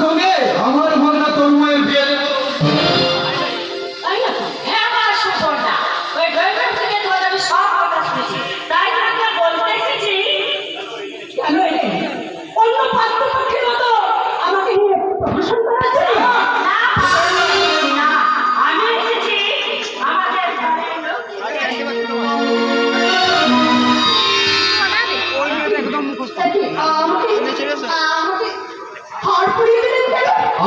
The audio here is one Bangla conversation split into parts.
সঙ্গে আমার ভাগনা তন্ময়ের বিয়ে দেবো। তাই না? হ্যাঁ আমার সুপর্ণা, ওই ড্রাইভার থেকে তোমার আমি সব কথা শুনেছি, তাই তোমাকে বলতে এসেছি। কেন এলে? অন্য পাত্রপক্ষের মতো আমাকে নিয়ে প্রহসন করার জন্য? না, না, আমি এসেছি আমাদের ঘরের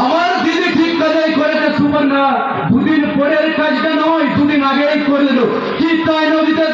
আমার দিদি ঠিক কাজই করেছে সুপর্ণা। দুদিন পরের কাজটা নয়, দুদিন আগেই করে দিল। কি তাই নদীতে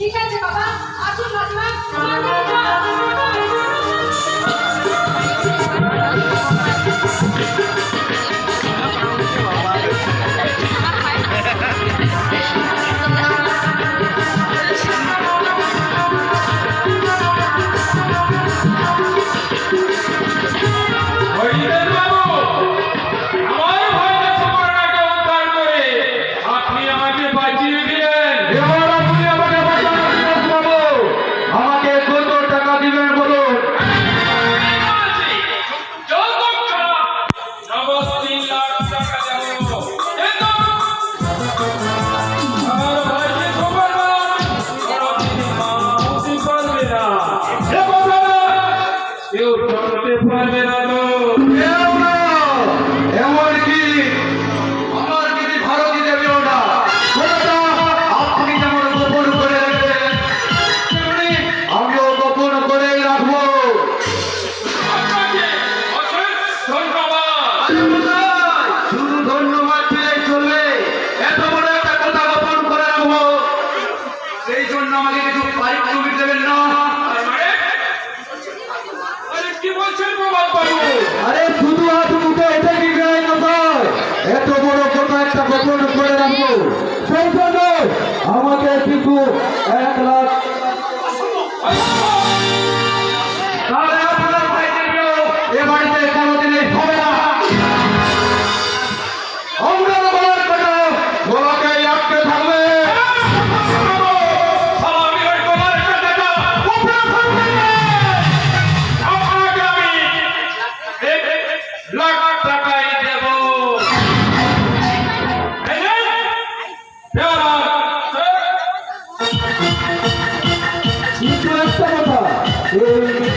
ঠিক আছে বাবা, আসুন মাসিমা। আরে শুধু হাত মুখে এটা কি গায়ে নয়, এত বড় কথা একটা গোপন করে রাখবো। সেই জন্য আমাকে কিন্তু 1 লাখ তাহলে আপনার ভাইকে এ বাড়িতে কোনোদিনই হবে না। আমরা বলার কথা বলাকে আটকে থাকবে।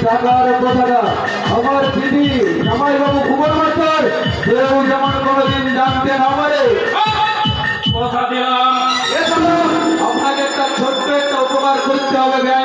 টাকার কথাটা আমার দিদি জামাইবাবু খবর মাস্টার কেউ যেমন কোনোদিন জানতে না পারে কথা দিলাম। আপনাকে একটা ছোট্ট একটা উপকার করতে হবে।